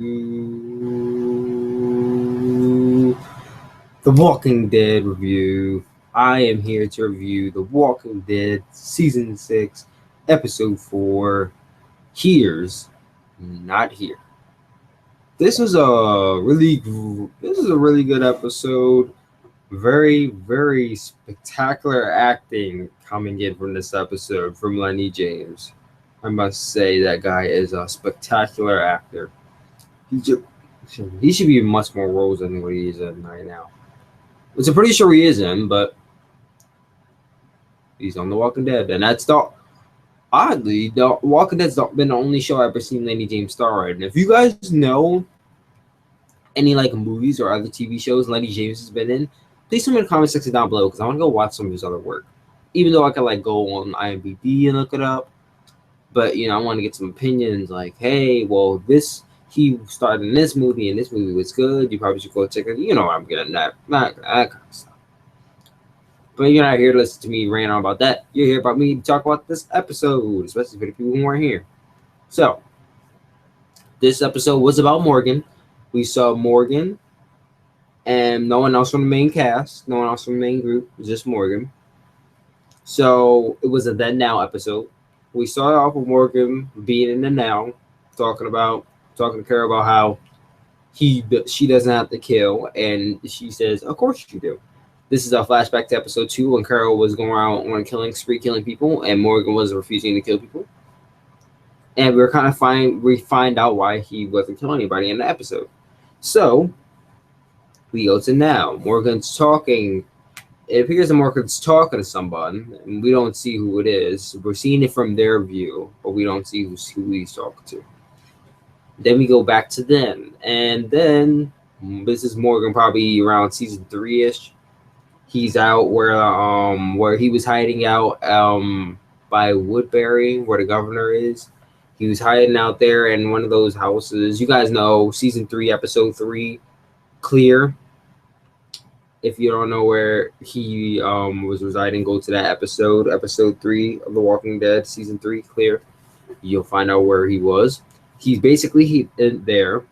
The Walking Dead review. I am here to review The Walking Dead Season 6, Episode 4, Here's Not Here. This is a really good episode. Very, very spectacular acting coming in from this episode from Lenny James. I must say that guy is a spectacular actor. He should, he should be in much more roles than what he is in right now. Which I'm pretty sure he is in, but he's on The Walking Dead, and that's oddly The Walking Dead's been the only show I've ever seen Lenny James star in. If you guys know any like movies or other TV shows Lenny James has been in, please tell me in the comment section down below because I want to go watch some of his other work. Even though I can like go on IMDb and look it up, but I want to get some opinions. Like, hey, well, he started in this movie and this movie was good. You probably should go check it. You know what I'm getting at, that kind of stuff. But you're not here to listen to me rant on about that. You're here about me to talk about this episode, especially for the people who weren't here. So, this episode was about Morgan. We saw Morgan and no one else from the main cast, no one else from the main group, just Morgan. So, it was a then now episode. We started off with Morgan being in the now, talking to Carol about how she doesn't have to kill, and she says, "Of course you do." This is a flashback to episode 2 when Carol was going around on a killing spree, killing people, and Morgan was refusing to kill people. And we find out why he wasn't killing anybody in the episode. So we go to now. Morgan's talking. It appears that Morgan's talking to someone, and we don't see who it is. We're seeing it from their view, but we don't see who he's talking to. Then we go back to them, and then this is Morgan probably around season 3-ish. He's out where he was hiding out by Woodbury, where the governor is. He was hiding out there in one of those houses. You guys know season 3, episode 3, Clear. If you don't know where he was residing, go to that episode 3 of The Walking Dead, season 3, Clear. You'll find out where he was. He's basically there.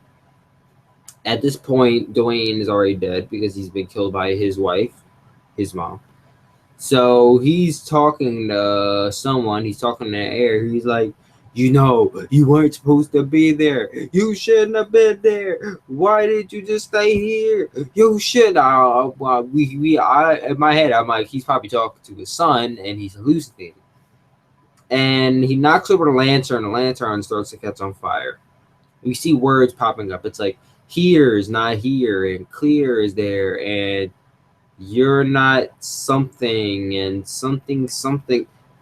At this point, Dwayne is already dead because he's been killed by his wife, his mom. So he's talking to someone. He's talking to the air. He's like, you weren't supposed to be there. You shouldn't have been there. Why did you just stay here? You should. In my head, I'm like, he's probably talking to his son, and he's hallucinating. And he knocks over the lantern. The lantern starts to catch on fire. We see words popping up. It's like, here is not here, and clear is there, and you're not something, and something.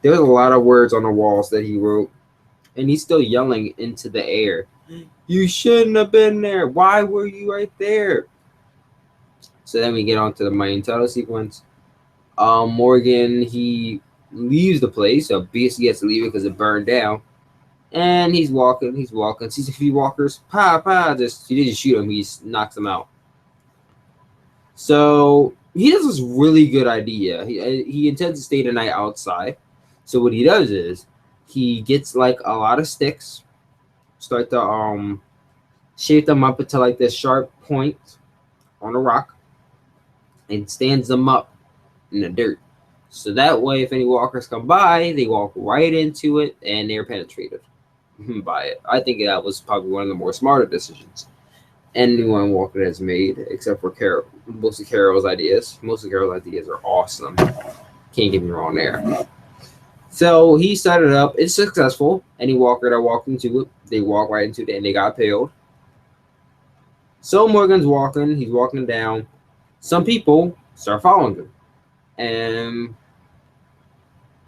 There's a lot of words on the walls that he wrote, and he's still yelling into the air. You shouldn't have been there. Why were you right there? So then we get on to the main title sequence. Morgan, he leaves the place. So basically he has to leave it because it burned down. And he's walking. Sees a few walkers. He didn't shoot him. He just knocks them out. So he has this really good idea. He intends to stay the night outside. So what he does is he gets like a lot of sticks, start to shape them up into like this sharp point on a rock, and stands them up in the dirt. So that way, if any walkers come by, they walk right into it and they're penetrated by it. I think that was probably one of the more smarter decisions anyone Walker has made, except for Carol. Most of Carol's ideas are awesome. Can't get me wrong there. So he set it up. It's successful. Any walker that walked into it, they walk right into it and they got impaled. So Morgan's walking. He's walking down. Some people start following him. And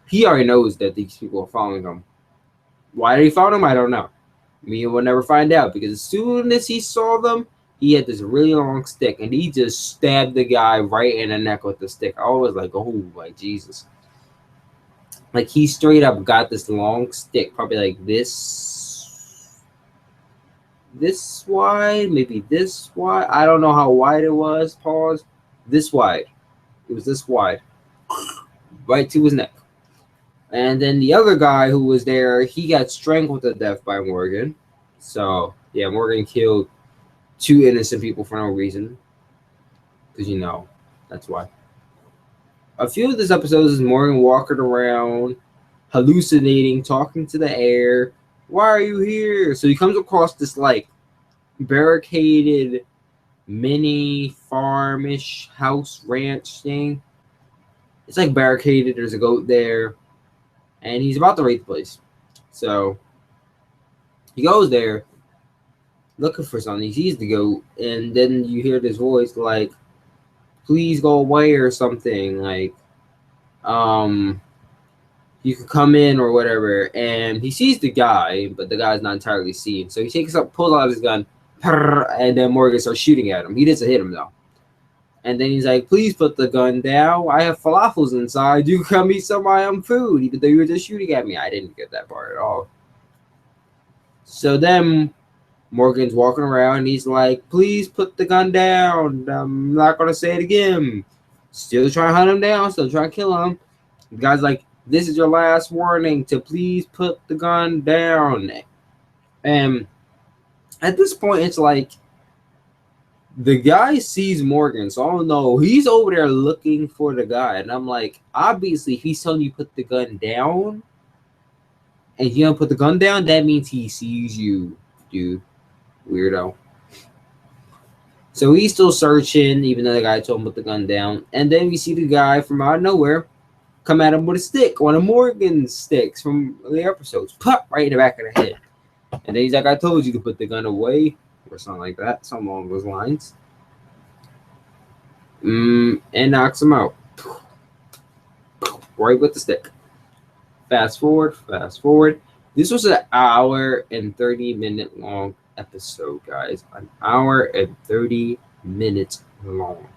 he already knows that these people are following him. Why did he follow them? I don't know. We'll never find out, because as soon as he saw them, he had this really long stick, and he just stabbed the guy right in the neck with the stick. I was like, oh my Jesus. Like, he straight up got this long stick, probably like this wide, maybe this wide. I don't know how wide it was. Pause. This wide. It was this wide. Right to his neck. And then the other guy who was there, he got strangled to death by Morgan. So Yeah, Morgan killed 2 innocent people for no reason. Because, that's why. A few of these episodes is Morgan walking around, hallucinating, talking to the air. Why are you here? So he comes across this, like, barricaded mini farmish house ranch thing. It's like barricaded. There's a goat there. And he's about to raid the place. So he goes there looking for something. He sees the goat. And then you hear this voice like, please go away or something. Like, you could come in or whatever. And he sees the guy, but the guy's not entirely seen. So he pulls out his gun, and then Morgan starts shooting at him. He doesn't hit him though. And then he's like, please put the gun down. I have falafels inside. You can come eat some of my own food, even though you were just shooting at me. I didn't get that part at all. So then Morgan's walking around and he's like, please put the gun down. I'm not going to say it again. Still trying to hunt him down. Still trying to kill him. The guy's like, this is your last warning to please put the gun down. And at this point, it's like, the guy sees Morgan, so I don't know. He's over there looking for the guy. And I'm like, obviously, if he's telling you put the gun down, and you don't put the gun down, that means he sees you, dude. Weirdo. So he's still searching, even though the guy told him put the gun down. And then we see the guy from out of nowhere come at him with a stick, one of Morgan's sticks from the episodes. Pop right in the back of the head. And then he's like, I told you to put the gun away. Or something like that, something along those lines. And knocks him out. Right with the stick. Fast forward. This was an hour and 30-minute long episode, guys. An hour and 30 minutes long.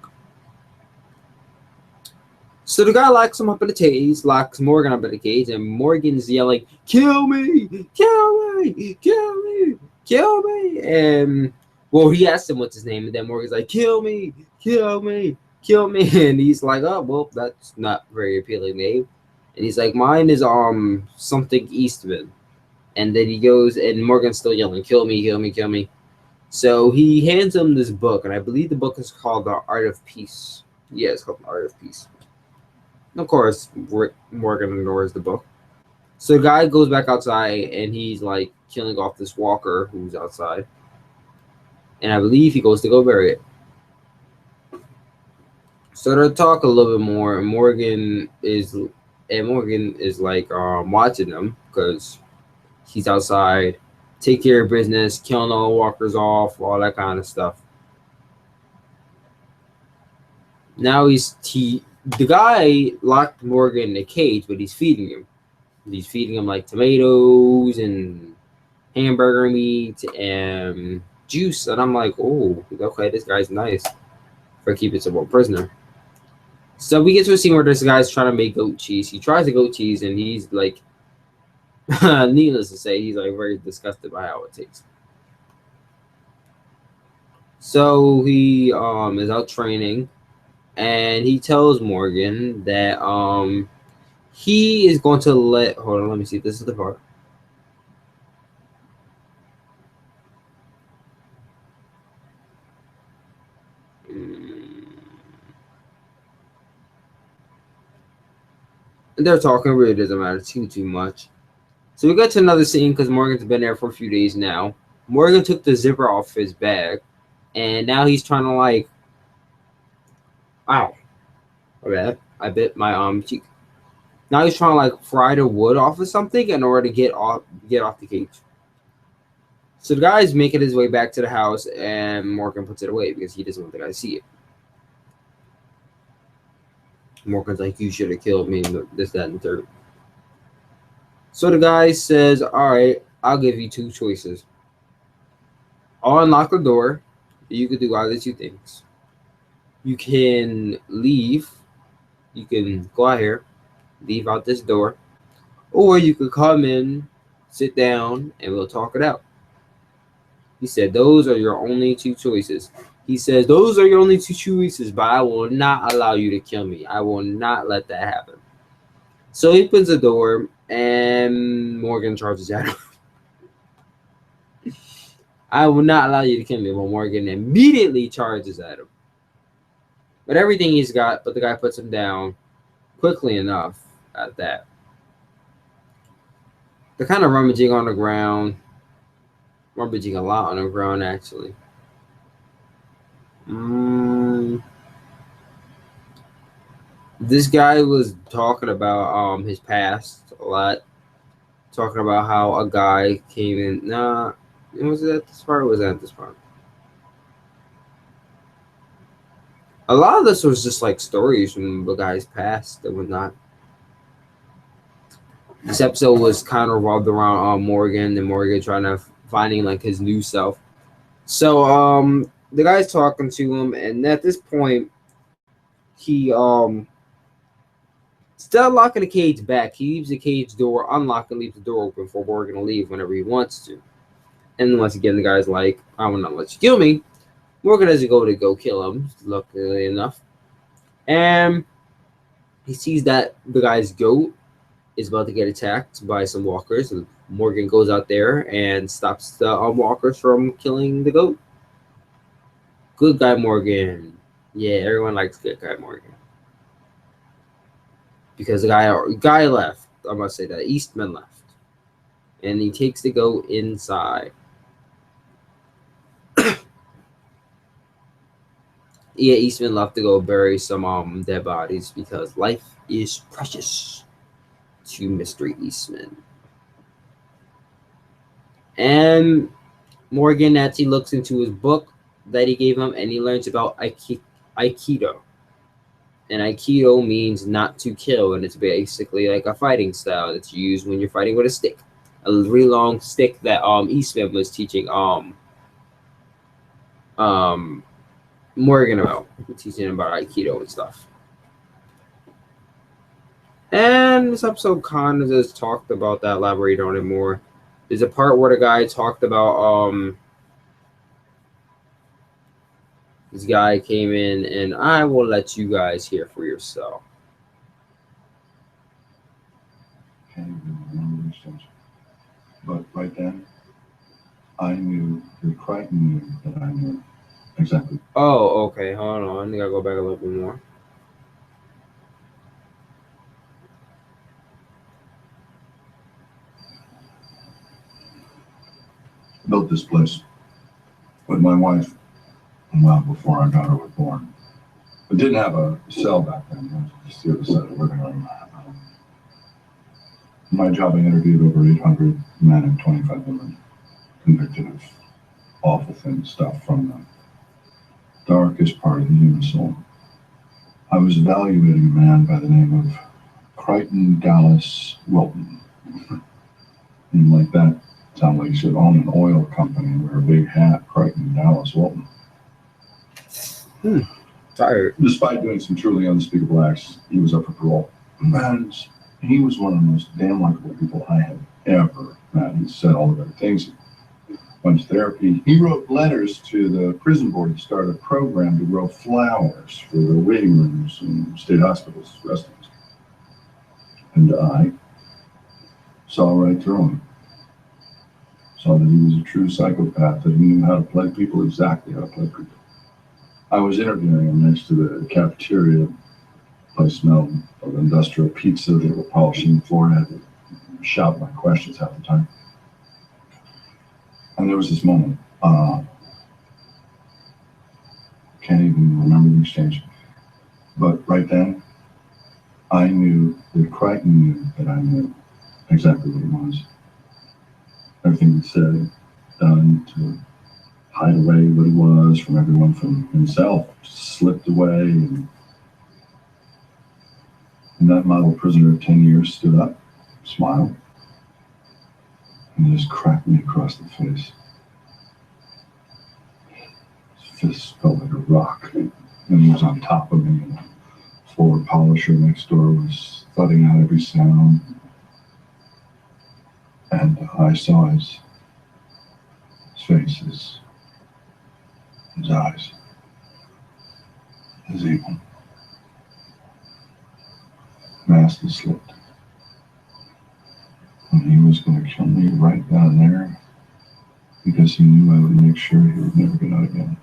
So the guy locks him up in the cage, locks Morgan up in the cage, and Morgan's yelling, kill me! Kill me! Kill me! Kill me! And, well, he asked him what's his name, and then Morgan's like, kill me! Kill me! Kill me! And he's like, oh, well, that's not a very appealing name. And he's like, mine is, something Eastman. And then he goes, and Morgan's still yelling, kill me, kill me, kill me. So he hands him this book, and I believe the book is called The Art of Peace. Yeah, it's called The Art of Peace. Of course, Morgan ignores the book. So the guy goes back outside, and he's, like, killing off this walker who's outside. And I believe he goes to go bury it. So they talk a little bit more, and Morgan is like, watching them, because he's outside, take care of business, killing all the walkers off, all that kind of stuff. Now the guy locked Morgan in a cage, but he's feeding him. He's feeding him like tomatoes and hamburger meat and juice. And I'm like, oh, okay, this guy's nice for keeping someone prisoner. So we get to a scene where this guy's trying to make goat cheese. He tries the goat cheese, and he's like, needless to say, he's like very disgusted by how it tastes. So he is out training. And he tells Morgan that he is going to hold on, let me see. This is the part. They're talking, really doesn't matter too much. So we got to another scene because Morgan's been there for a few days now. Morgan took the zipper off his bag, and now he's trying to like, ow, okay, I bit my cheek. Now he's trying to like fry the wood off of something in order to get off the cage. So the guy's making his way back to the house, and Morgan puts it away because he doesn't want the guy to see it. Morgan's like, you should have killed me, and this, that, and the third. So the guy says, all right, I'll give you 2 choices. I'll unlock the door. You could do either 2 things. You can leave. You can go out here, leave out this door. Or you could come in, sit down, and we'll talk it out. He said, those are your only 2 choices. He says, those are your only 2 choices, but I will not allow you to kill me. I will not let that happen. So he opens the door, and Morgan charges at him. I will not allow you to kill me. Well, Morgan immediately charges at him. But everything he's got, but the guy puts him down quickly enough at that. They're kind of rummaging on the ground. Rummaging a lot on the ground, actually. This guy was talking about his past a lot. Talking about how a guy came in. Nah, was it at this part or was it at this part? A lot of this was just like stories from the guy's past and whatnot. This episode was kind of revolved around Morgan and Morgan trying to finding like his new self. So the guy's talking to him, and at this point he instead of locking the cage back, he leaves the cage door unlocked and leaves the door open for Morgan to leave whenever he wants to. And once again, the guy's like, I will not let you kill me. Morgan doesn't go kill him, luckily enough. And he sees that the guy's goat is about to get attacked by some walkers. And Morgan goes out there and stops the walkers from killing the goat. Good guy Morgan. Yeah, everyone likes good guy Morgan. Because the guy left. I must say that. Eastman left. And he takes the goat inside. Yeah, Eastman left to go bury some dead bodies because life is precious to Mr. Eastman. And Morgan actually looks into his book that he gave him, and he learns about Aikido. And Aikido means not to kill, and it's basically like a fighting style that's used when you're fighting with a stick. A really long stick that Eastman was teaching Morgan about, teaching him about Aikido and stuff. And this episode kind of just talked about that, elaborated on it more. There's a part where the guy talked about this guy came in, and I will let you guys hear for yourself. Can't even remember these things. But right then, I knew that Crichton knew that I knew exactly. Oh, okay. Hold on. I think I'll go back a little bit more. Built this place with my wife, well, before our daughter was born. It didn't have a cell back then. It was just the other side of the living room. In my job, I interviewed over 800 men and 25 women convicted of awful things, stuff from the darkest part of the human soul. I was evaluating a man by the name of Crighton Wilton. And like that, sound like you should own an oil company and wear a big hat, Crighton Wilton. Tired. Despite doing some truly unspeakable acts, he was up for parole. And he was one of the most damn likable people I have ever met. He said all the right things. Went to therapy. He wrote letters to the prison board to start a program to grow flowers for the waiting rooms in state hospitals, restaurants. And I saw right through him. Saw that he was a true psychopath, that he knew how to play people, exactly how to play people. I was interviewing him next to the cafeteria. Place smelled of industrial pizza. They were polishing the floor. I had to shout my questions half the time. And there was this moment. Can't even remember the exchange. But right then, I knew that Crichton knew that I knew exactly what it was. Everything he said, done to hide away what he was from everyone, from himself, slipped away. And that model prisoner of 10 years stood up, smiled, and just cracked me across the face. His fist felt like a rock, and he was on top of me, and the floor polisher next door was thudding out every sound. And I saw his face, his eyes, his evil. Mask had slipped. And he was going to kill me right down there. because he knew I would make sure he would never get out again.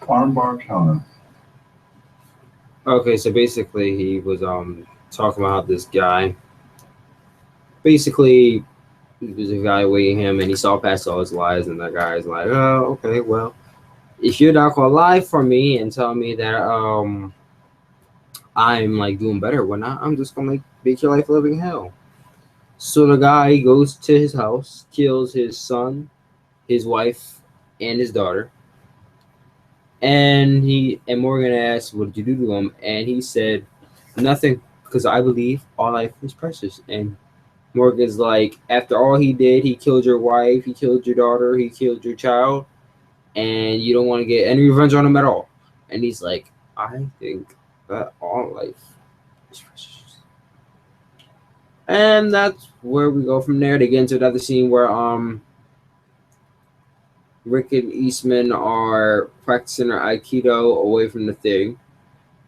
Armbar counter. Okay, so basically he was talking about how this guy basically he was evaluating him and he saw past all his lies, and that guy's like, oh, okay, well, if you're not gonna lie for me and tell me that I'm like doing better, when I'm just gonna make your life a living hell. So the guy goes to his house, kills his son, his wife, and his daughter. And Morgan asked, "What did you do to him?" And he said, "Nothing, because I believe all life is precious." And Morgan's like, "After all he did, he killed your wife, he killed your daughter, he killed your child, and you don't want to get any revenge on him at all." And he's like, "I think that all life is precious." And that's where we go from there to get into another scene where Rick and Eastman are practicing their Aikido away from the thing.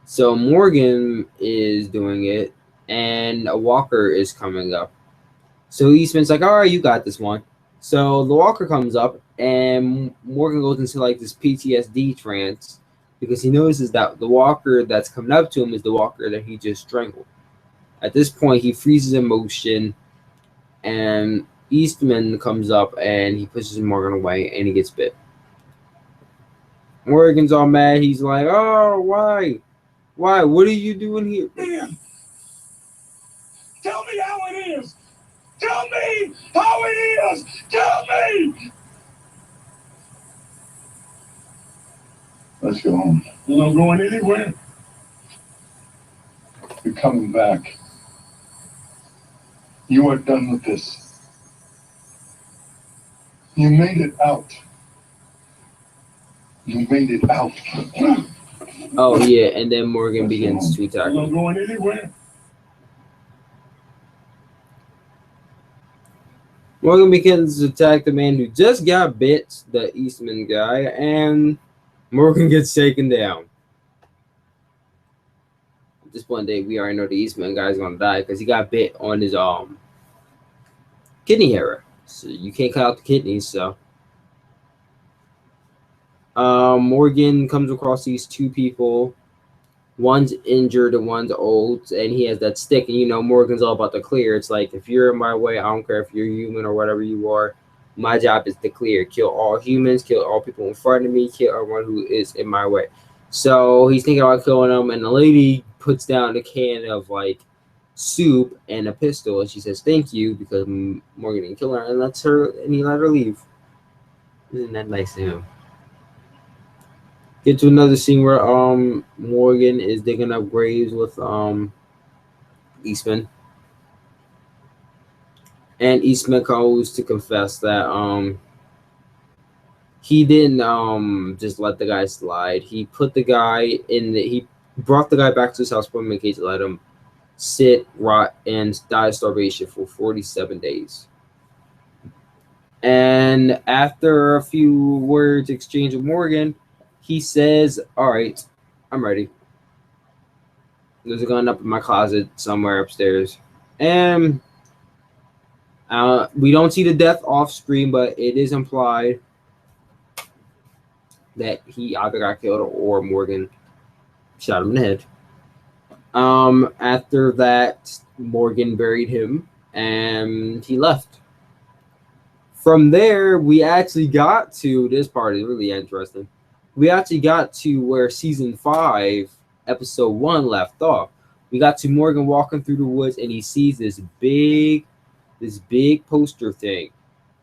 So Morgan is doing it, and a walker is coming up. So Eastman's like, "All right, you got this one." So the walker comes up, and Morgan goes into like this PTSD trance because he notices that the walker that's coming up to him is the walker that he just strangled. At this point, he freezes in motion, and Eastman comes up and he pushes Morgan away, and he gets bit. Morgan's all mad. He's like, "Oh, why? Why? What are you doing here?" Man, tell me how it is. Tell me how it is. Tell me. Let's go home. I'm not going anywhere. You're coming back. You are done with this. You made it out. You made it out. Oh yeah, and then Morgan begins to attack I'm not him. going anywhere. Morgan begins to attack the man who just got bit, the Eastman guy, and Morgan gets taken down. At this point, we already know the Eastman guy is gonna die because he got bit on his kidney area. So you can't cut out the kidneys. So Morgan comes across these two people. One's injured and one's old, and he has that stick. And you know, Morgan's all about the clear. It's like, if you're in my way, I don't care if you're human or whatever you are. My job is to clear. Kill all humans, kill all people in front of me, kill everyone who is in my way. So he's thinking about killing them, and the lady puts down a can of like soup and a pistol, and she says thank you because Morgan didn't kill her, and he let her leave. Isn't that nice of him? Get to another scene where Morgan is digging up graves with Eastman. And Eastman goes to confess that he didn't just let the guy slide. He put the guy he brought the guy back to his house, put him in a cage, let him sit, rot, and die of starvation for 47 days. And after a few words exchanged with Morgan, he says, "All right, I'm ready. There's a gun up in my closet somewhere upstairs." And we don't see the death off screen, but it is implied that he either got killed or Morgan shot him in the head. After that, Morgan buried him and he left. From there, we actually got to this part is really interesting. We actually got to where season 5, episode 1 left off. We got to Morgan walking through the woods, and he sees this big poster thing,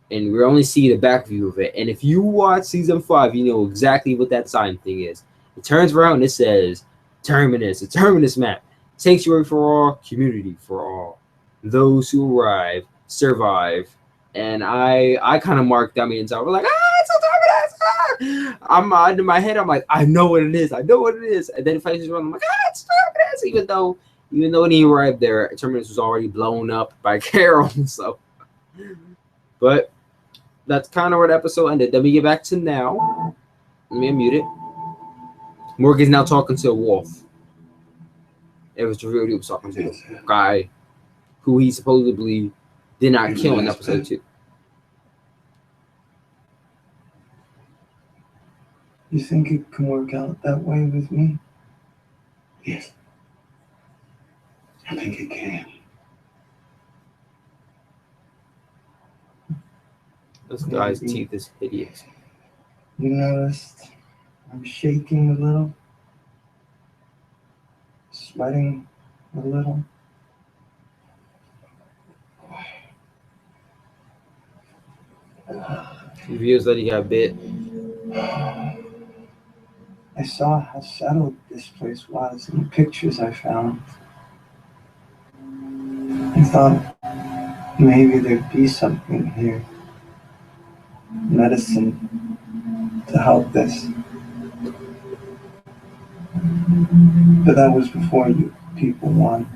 and we only see the back view of it. And if you watch season 5, you know exactly what that sign thing is. It turns around and it says Terminus, a Terminus map, sanctuary for all, community for all, those who arrive survive. And I kind of marked that me and so I was like, it's a Terminus. I'm in my head, I'm like, I know what it is. And then it faces around, I'm like, it's Terminus. Even though when he arrived there, Terminus was already blown up by Carol. So, but that's kind of where the episode ended. Then we get back to now. Let me unmute it. Morgan's now talking to a wolf. It was revealed he was talking to the guy who he supposedly did not kill in episode 2. You think it can work out that way with me? Yes. I think it can. This guy's teeth is hideous. You noticed I'm shaking a little, sweating a little. He feels that he got bit. I saw how settled this place was in the pictures I found. I thought maybe there'd be something here. Medicine to help this. But that was before you people won.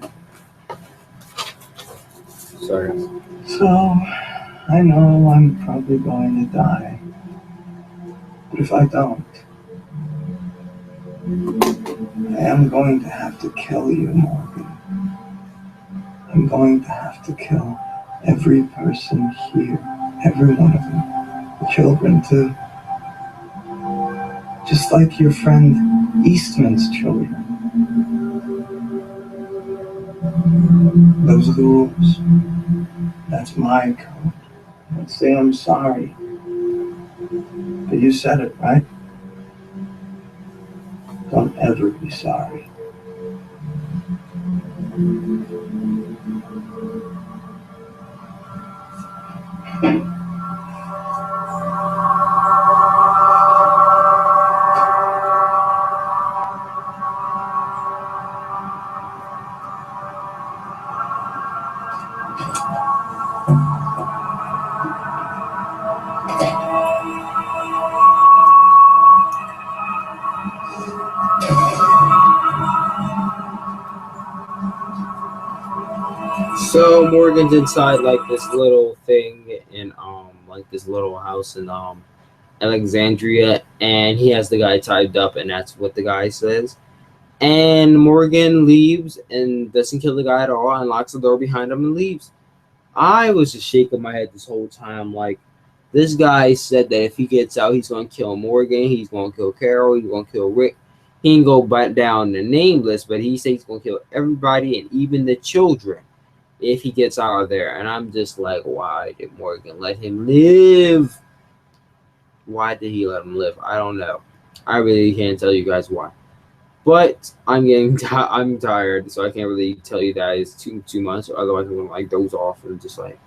Sorry. So, I know I'm probably going to die. But if I don't, I am going to have to kill you, Morgan. I'm going to have to kill every person here. Every one of them. The children, too. Just like your friend Eastman's children. Those are the rules. That's my code. I'd say I'm sorry. But you said it, right? Don't ever be sorry. So Morgan's inside like this little thing in like this little house in Alexandria, and he has the guy tied up, and that's what the guy says. And Morgan leaves and doesn't kill the guy at all, and locks the door behind him and leaves. I was just shaking my head this whole time, like, this guy said that if he gets out, he's gonna kill Morgan, he's gonna kill Carol, he's gonna kill Rick. He can go back down the name list, but he says he's gonna kill everybody and even the children if he gets out of there. And I'm just like, why did Morgan let him live? Why did he let him live? I don't know. I really can't tell you guys why. But I'm I'm tired, so I can't really tell you guys too much. Otherwise, I'm gonna like doze off and just like.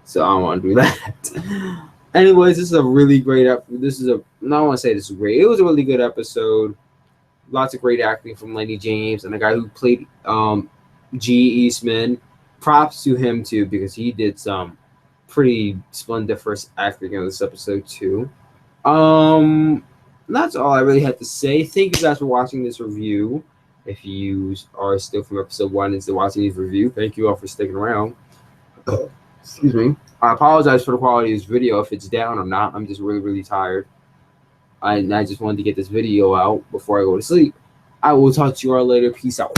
So I don't want to do that. Anyways, this is a really great episode. I want to say this is great. It was a really good episode. Lots of great acting from Lenny James and the guy who played G. Eastman. Props to him too, because he did some pretty splendiferous acting in this episode too. That's all I really have to say. Thank you guys for watching this review. If you are still from episode 1 and still watching this review, thank you all for sticking around. Excuse me. I apologize for the quality of this video if it's down or not. I'm just really tired. I just wanted to get this video out before I go to sleep. I will talk to you all later. Peace out.